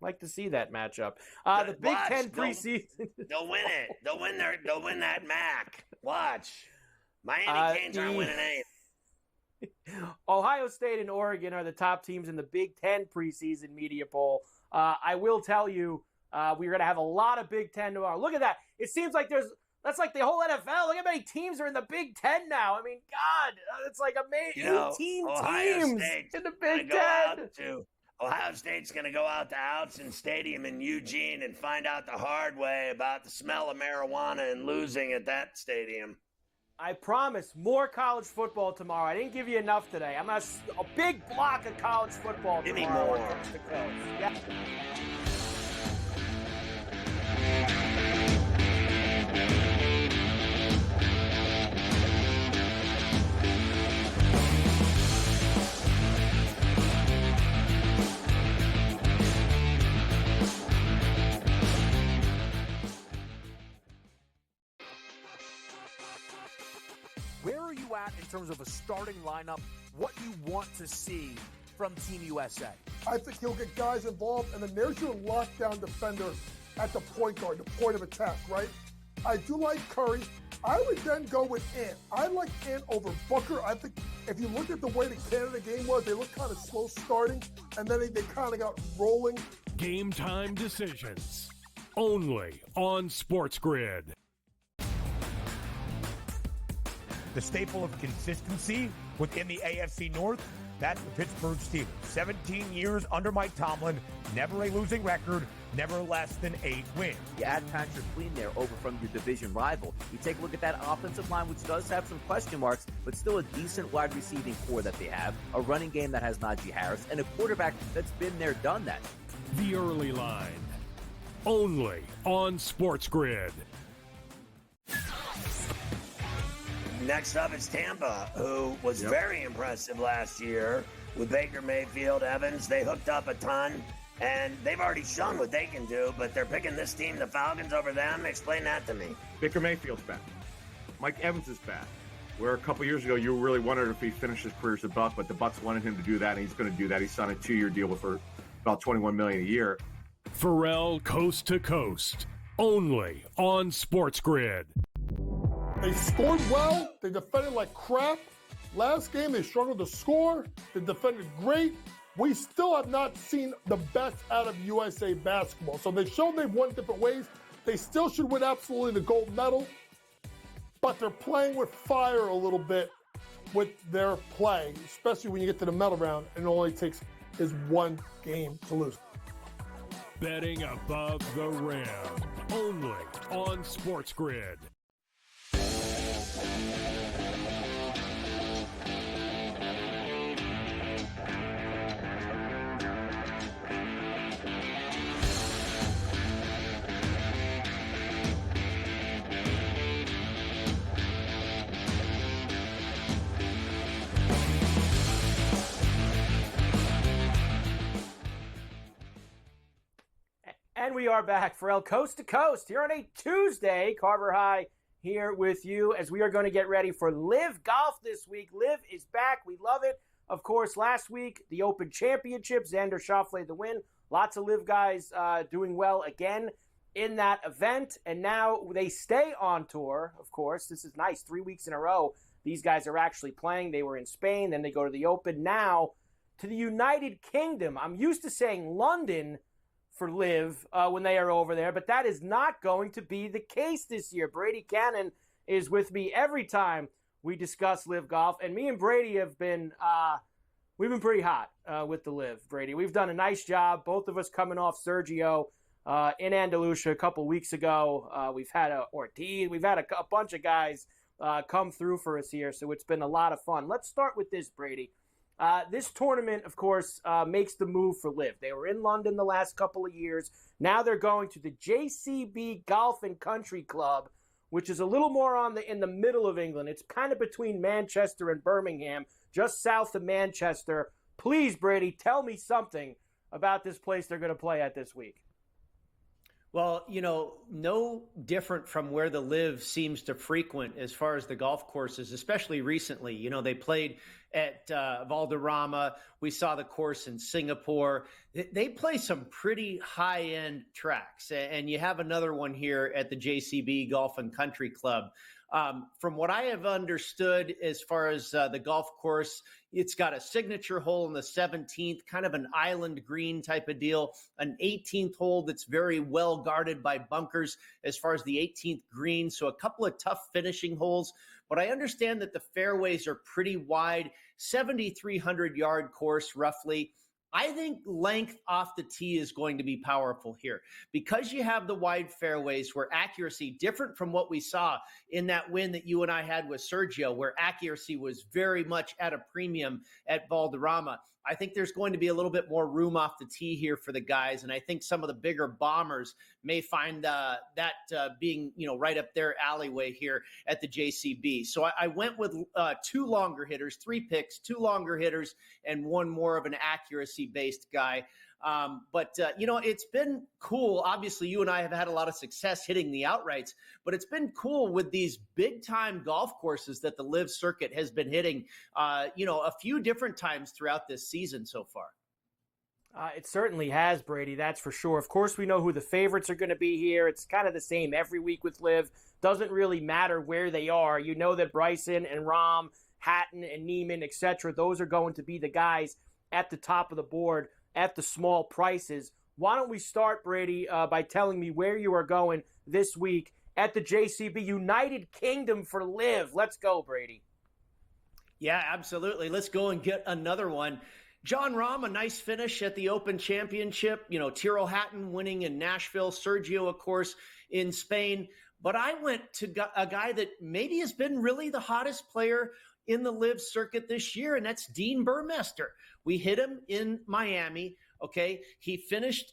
Like to see that matchup. The Big Ten preseason. They'll win it. They'll win that MAC. Watch. Miami Canes aren't winning anything. Ohio State and Oregon are the top teams in the Big Ten preseason media poll. I will tell you, we're going to have a lot of Big Ten tomorrow. Look at that. It seems like that's like the whole NFL. Look how many teams are in the Big Ten now. I mean, God, it's like 18 teams in the Big Ten. Ohio State's going to go out to Outson Stadium in Eugene and find out the hard way about the smell of marijuana and losing at that stadium. I promise more college football tomorrow. I didn't give you enough today. I'm going to a big block of college football Give tomorrow. me more. Yeah. Where are you at in terms of a starting lineup, what you want to see from Team USA? I think he'll get guys involved, and then there's your lockdown defender at the point guard, the point of attack, right? I do like Curry. I would then go with Ant. I like Ant over Booker. I think if you look at the way the Canada game was, they looked kind of slow starting, and then they kind of got rolling. Game time decisions. Only on SportsGrid. The staple of consistency within the AFC North, that's the Pittsburgh Steelers. 17 years under Mike Tomlin, never a losing record, never less than 8 wins. You add Patrick Queen there over from your division rival. You take a look at that offensive line, which does have some question marks, but still a decent wide receiving core that they have, a running game that has Najee Harris, and a quarterback that's been there, done that. The early line. Only on SportsGrid. Next up is Tampa, who was very impressive last year with Baker Mayfield, Evans. They hooked up a ton, and they've already shown what they can do, but they're picking this team, the Falcons, over them. Explain that to me. Baker Mayfield's back. Mike Evans is back. Where a couple years ago, you really wondered if he finished his career as a Buck, but the Bucks wanted him to do that, and he's going to do that. He signed a 2-year deal for about $21 million a year. Ferrall coast to coast. Only on SportsGrid. They scored well. They defended like crap. Last game, they struggled to score. They defended great. We still have not seen the best out of USA basketball. So they've shown they've won different ways. They still should win absolutely the gold medal. But they're playing with fire a little bit with their play, especially when you get to the medal round and it only takes is one game to lose. Betting above the rim. Only on SportsGrid. And we are back, Ferrall, coast to coast here on a Tuesday. Carver High here with you as we are going to get ready for LIV Golf this week. LIV is back. We love it. Of course, last week, the Open Championship, Xander Schauffele the win. Lots of LIV guys doing well again in that event. And now they stay on tour, of course. This is nice. 3 weeks in a row, these guys are actually playing. They were in Spain, then they go to the Open. Now to the United Kingdom. I'm used to saying London for LIV when they are over there, but that is not going to be the case this year. Brady Cannon is with me every time we discuss LIV Golf, and me and Brady have been we've been pretty hot with the LIV, Brady. We've done a nice job, both of us coming off Sergio in Andalusia a couple weeks ago. We've had Ortiz, we've had a bunch of guys come through for us here, so it's been a lot of fun. Let's start with this, Brady. This tournament, of course, makes the move for LIV. They were in London the last couple of years. Now they're going to the JCB Golf and Country Club, which is a little more in the middle of England. It's kind of between Manchester and Birmingham, just south of Manchester. Please, Brady, tell me something about this place they're going to play at this week. Well, no different from where the LIV seems to frequent as far as the golf courses, especially recently. They played at Valderrama. We saw the course in Singapore. They play some pretty high-end tracks, and you have another one here at the JCB Golf and Country Club. From what I have understood as far as the golf course, it's got a signature hole in the 17th, kind of an island green type of deal, an 18th hole that's very well guarded by bunkers as far as the 18th green. So a couple of tough finishing holes, but I understand that the fairways are pretty wide, 7,300 yard course roughly. I think length off the tee is going to be powerful here because you have the wide fairways where accuracy, different from what we saw in that win that you and I had with Sergio, where accuracy was very much at a premium at Valderrama. I think there's going to be a little bit more room off the tee here for the guys, and I think some of the bigger bombers may find that being right up their alleyway here at the JCB. So I went with two longer hitters, 3 picks, 2 longer hitters, and one more of an accuracy-based guy. It's been cool. Obviously, you and I have had a lot of success hitting the outrights, but it's been cool with these big-time golf courses that the LIV circuit has been hitting, a few different times throughout this season so far. It certainly has, Brady, that's for sure. Of course, we know who the favorites are going to be here. It's kind of the same every week with LIV. Doesn't really matter where they are. You know that Bryson and Rahm, Hatton and Neiman, etc., those are going to be the guys at the top of the board at the small prices. Why don't we start, Brady, by telling me where you are going this week at the JCB United Kingdom for LIV. Let's go, Brady. Yeah, absolutely. Let's go and get another one. Jon Rahm, a nice finish at the Open Championship. Tyrrell Hatton winning in Nashville. Sergio, of course, in Spain. But I went to a guy that maybe has been really the hottest player in the LIV circuit this year, and that's Dean Burmester. We hit him in Miami. Okay, he's finished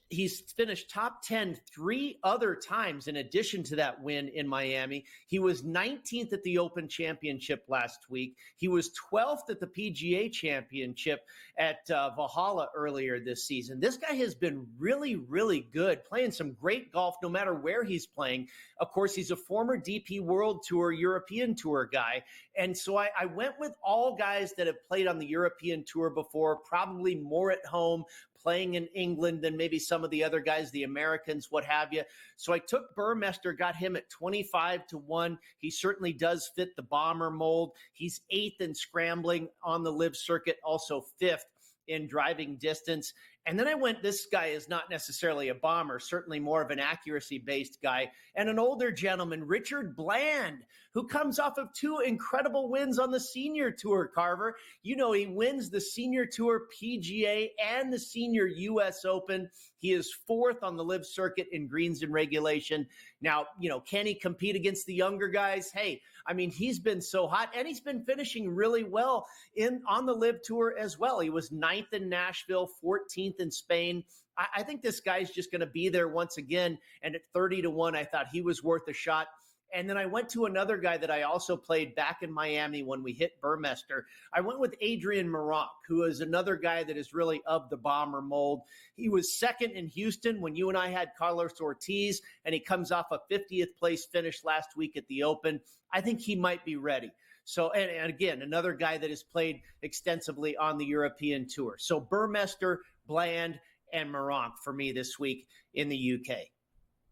top 10 3 other times in addition to that win in Miami. He was 19th at the Open Championship last week. He was 12th at the PGA Championship at Valhalla earlier this season. This guy has been really, really good, playing some great golf no matter where he's playing. Of course, he's a former DP World Tour, European Tour guy. And so I went with all guys that have played on the European Tour before, probably more at home, playing in England than maybe some of the other guys, the Americans, what have you. So I took Burmester, got him at 25-1. He certainly does fit the bomber mold. He's 8th in scrambling on the LIV circuit, also 5th in driving distance. And then I went, this guy is not necessarily a bomber, certainly more of an accuracy-based guy, and an older gentleman, Richard Bland, who comes off of 2 incredible wins on the Senior Tour, Carver. He wins the Senior Tour PGA and the Senior U.S. Open. He is 4th on the LIV circuit in greens and regulation. Now, can he compete against the younger guys? Hey, he's been so hot, and he's been finishing really well on the LIV Tour as well. He was 9th in Nashville, 14th in Spain. I think this guy's just going to be there once again, and at 30-1, I thought he was worth a shot. And then I went to another guy that I also played back in Miami when we hit Burmester. I went with Adrian Meronk, who is another guy that is really of the bomber mold. He was 2nd in Houston when you and I had Carlos Ortiz, and he comes off a 50th place finish last week at the Open. I think he might be ready. So, and again, another guy that has played extensively on the European Tour. So Burmester, Bland, and Meronk for me this week in the UK.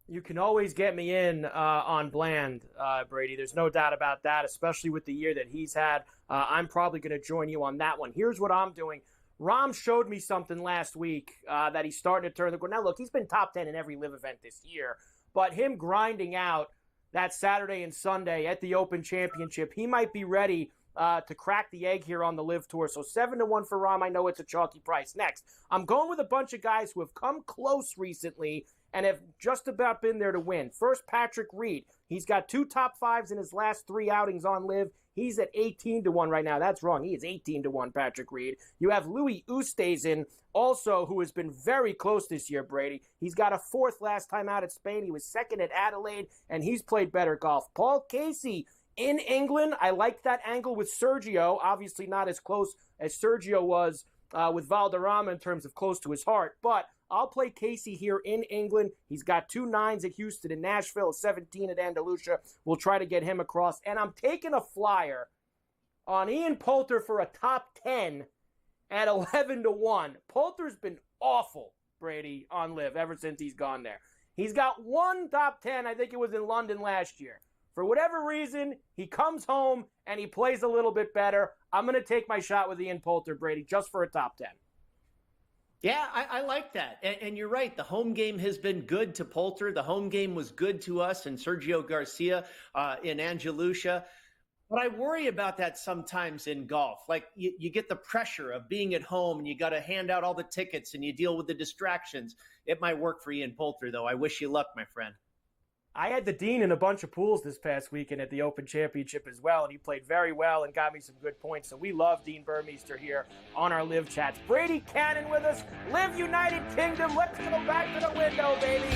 You can always get me in on Bland, Brady. There's no doubt about that, especially with the year that he's had. I'm probably going to join you on that one. Here's what I'm doing. Rahm showed me something last week that he's starting to turn the corner. Now, look, he's been top 10 in every LIV event this year, but him grinding out that Saturday and Sunday at the Open Championship, he might be ready to crack the egg here on the LIV Tour. So 7-1 for Rahm. I know it's a chalky price. Next, I'm going with a bunch of guys who have come close recently and have just about been there to win. First, Patrick Reed. He's got 2 top 5s in his last 3 outings on LIV. He's at 18-1 right now. That's wrong. He is 18-1, Patrick Reed. You have Louis Oosthuizen, also, who has been very close this year, Brady. He's got a 4th last time out at Spain. He was 2nd at Adelaide, and he's played better golf. Paul Casey in England. I like that angle with Sergio. Obviously not as close as Sergio was with Valderrama in terms of close to his heart, but I'll play Casey here in England. He's got 2 9s at Houston and Nashville, a 17 at Andalusia. We'll try to get him across. And I'm taking a flyer on Ian Poulter for a top 10 at 11-1. Poulter's been awful, Brady, on LIV ever since he's gone there. He's got 1 top 10, I think it was in London last year. For whatever reason, he comes home and he plays a little bit better. I'm going to take my shot with Ian Poulter, Brady, just for a top 10. Yeah, I like that. And you're right. The home game has been good to Poulter. The home game was good to us and Sergio Garcia in Andalusia. But I worry about that sometimes in golf. Like you get the pressure of being at home and you got to hand out all the tickets and you deal with the distractions. It might work for Ian Poulter, though. I wish you luck, my friend. I had the Dean in a bunch of pools this past weekend at the Open Championship as well, and he played very well and got me some good points. So we love Dean Burmeister here on our LIV chats. Brady Cannon with us, LIV United Kingdom. Let's go back to the window, baby.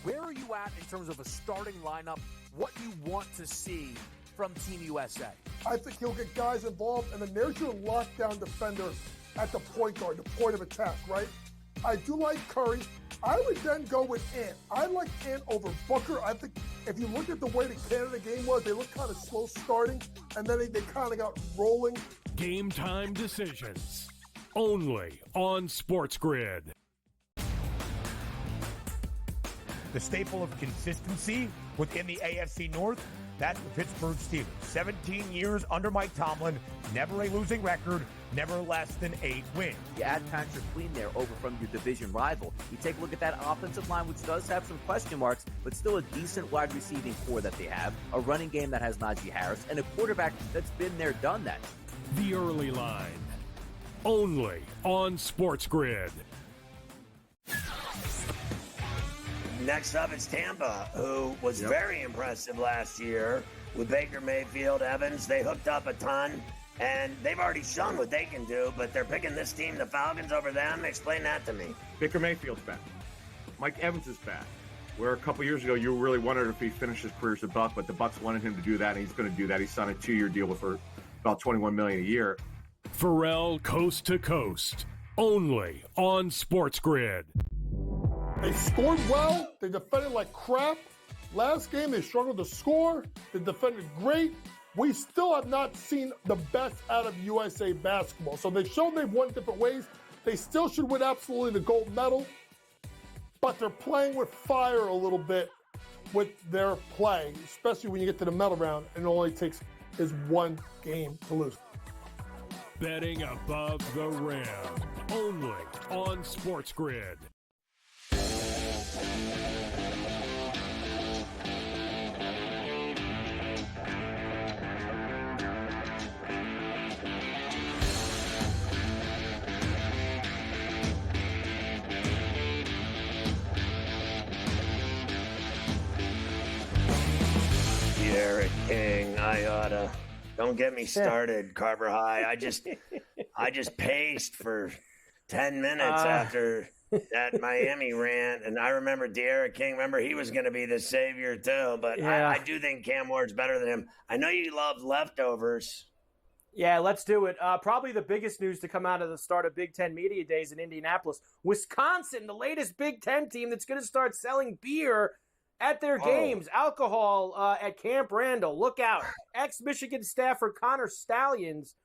Where are you at in terms of a starting lineup, what you want to see from Team USA? I think he'll get guys involved, and then there's your lockdown defender at the point guard, the point of attack, right? I do like Curry. I would then go with Ant. I like Ant over Booker. I think if you look at the way the Canada game was, they looked kind of slow starting, and then they kind of got rolling. Game time decisions. Only on SportsGrid. The staple of consistency within the AFC North, that's the Pittsburgh Steelers. 17 years under Mike Tomlin, never a losing record, never less than 8 wins. You add Patrick Queen there over from your division rival. You take a look at that offensive line, which does have some question marks, but still a decent wide receiving core that they have, a running game that has Najee Harris, and a quarterback that's been there, done that. The early line. Only on SportsGrid. Next up is Tampa, who was very impressive last year with Baker Mayfield, Evans. They hooked up a ton, and they've already shown what they can do, but they're picking this team, the Falcons, over them. Explain that to me. Baker Mayfield's back. Mike Evans is back. Where a couple years ago, you really wondered if he finished his career as a Buck, but the Bucks wanted him to do that, and he's going to do that. He signed a 2-year deal for about $21 million a year. Ferrall coast to coast. Only on SportsGrid. They scored well. They defended like crap. Last game, they struggled to score. They defended great. We still have not seen the best out of USA basketball. So they've shown they've won different ways. They still should win absolutely the gold medal. But they're playing with fire a little bit with their play, especially when you get to the medal round and it only takes is 1 game to lose. Betting above the rim. Only on SportsGrid. Derek King, I oughta. Don't get me started, Carver High. I just paced for 10 minutes after that Miami rant, and I remember De'Ara King. Remember, he was going to be the savior too, but Yeah. I do think Cam Ward's better than him. I know you love leftovers. Yeah, let's do it. Probably the biggest news to come out of the start of Big Ten Media Days in Indianapolis. Wisconsin, the latest Big Ten team that's going to start selling beer at their games. Alcohol at Camp Randall. Look out. Ex-Michigan staffer Connor Stallions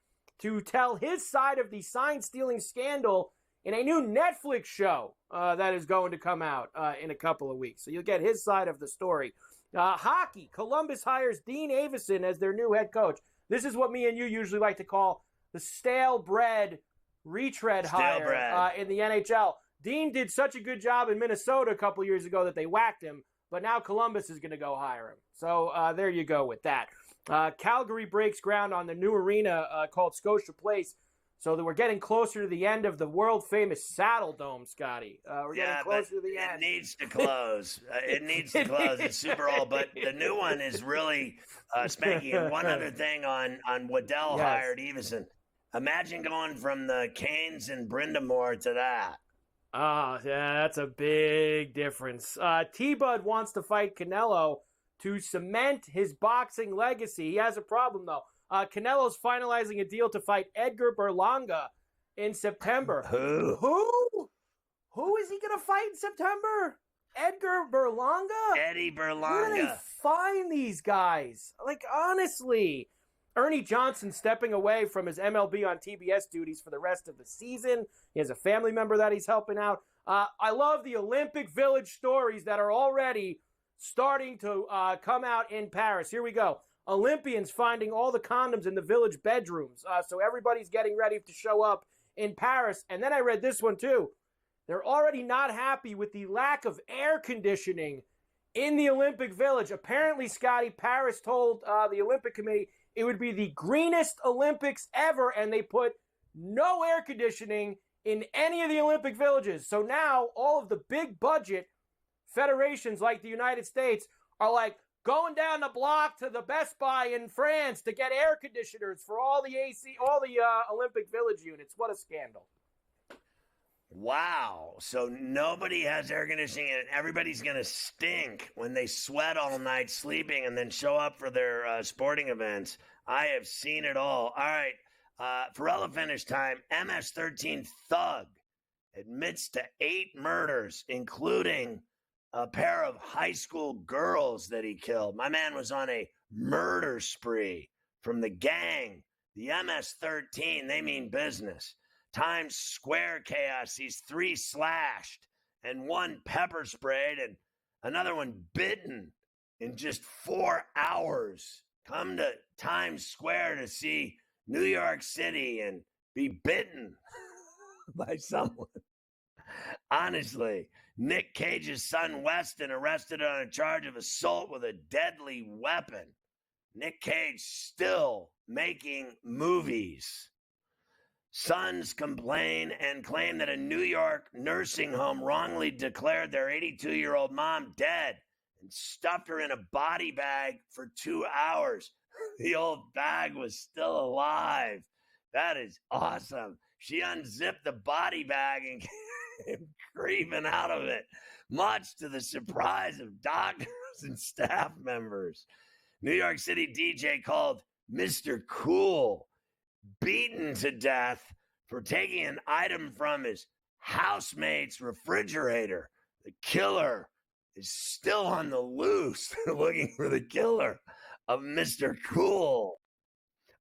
to tell his side of the sign-stealing scandal in a new Netflix show that is going to come out in a couple of weeks. So you'll get his side of the story. Hockey. Columbus hires Dean Avison as their new head coach. This is what me and you usually like to call the stale bread retread hire in the NHL. Dean did such a good job in Minnesota a couple years ago that they whacked him, but now Columbus is going to go hire him. So there you go with that. Calgary breaks ground on the new arena called Scotia Place, so that we're getting closer to the end of the world-famous Saddle Dome, Scotty. We're getting closer to the end. It needs to close. It needs to close. It's super old, but the new one is really spanky. And one other thing on Waddell hired Everson. Imagine going from the Canes and Brindamore to that. Oh, yeah, that's a big difference. T-Bud wants to fight Canelo to cement his boxing legacy. He has a problem, though. Canelo's finalizing a deal to fight Edgar Berlanga in September. Who is he going to fight in September? Edgar Berlanga? Eddie Berlanga. Where do they find these guys? Like, honestly. Ernie Johnson stepping away from his MLB on TBS duties for the rest of the season. He has a family member that he's helping out. I love the Olympic Village stories that are already starting to come out in Paris. Here we go. Olympians finding all the condoms in the village bedrooms. So everybody's getting ready to show up in Paris. And then I read this one too. They're already not happy with the lack of air conditioning in the Olympic Village. Apparently, Scotty, Paris told the Olympic Committee it would be the greenest Olympics ever, and they put no air conditioning in any of the Olympic villages. So now all of the big budget federations like the United States are like going down the block to the Best Buy in France to get air conditioners for all the Olympic Village units. What a scandal. Wow. So nobody has air conditioning and everybody's going to stink when they sweat all night sleeping and then show up for their sporting events. I have seen it all. All right. Ferrall finish time. MS-13 thug admits to 8 murders, including a pair of high school girls that he killed. My man was on a murder spree from the gang. The MS-13, they mean business. Times Square chaos sees 3 slashed and 1 pepper sprayed and another one bitten in just 4 hours. Come to Times Square to see New York City and be bitten by someone. Honestly, Nick Cage's son Weston arrested on a charge of assault with a deadly weapon. Nick Cage still making movies. Sons complain and claim that a New York nursing home wrongly declared their 82-year-old mom dead and stuffed her in a body bag for 2 hours. The old bag was still alive. That is awesome. She unzipped the body bag and came creeping out of it, much to the surprise of doctors and staff members. New York City DJ called Mr. Cool beaten to death for taking an item from his housemate's refrigerator. The killer is still on the loose looking for the killer of Mr. Cool.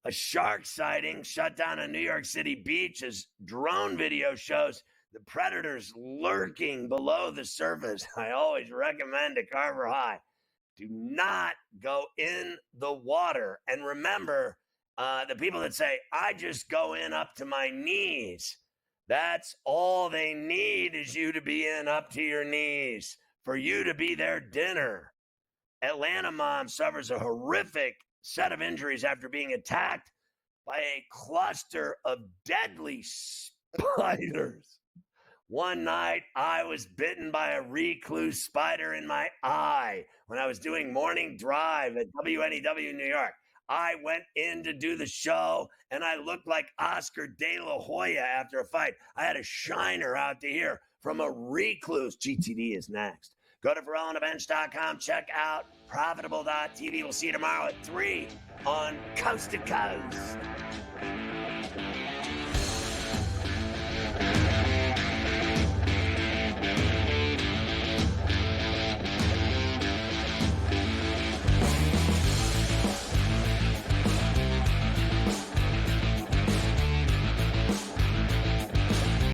A shark sighting shut down a New York City beach as drone video shows the predators lurking below the surface. I always recommend to Carver High, do not go in the water. And remember, the people that say, I just go in up to my knees. That's all they need is you to be in up to your knees for you to be their dinner. Atlanta mom suffers a horrific set of injuries after being attacked by a cluster of deadly spiders. One night, I was bitten by a recluse spider in my eye when I was doing morning drive at WNEW New York. I went in to do the show, and I looked like Oscar De La Hoya after a fight. I had a shiner out to here from a recluse. GTD is next. Go to FerrallOnTheBench.com. Check out Profitable.tv. We'll see you tomorrow at 3 on Coast to Coast.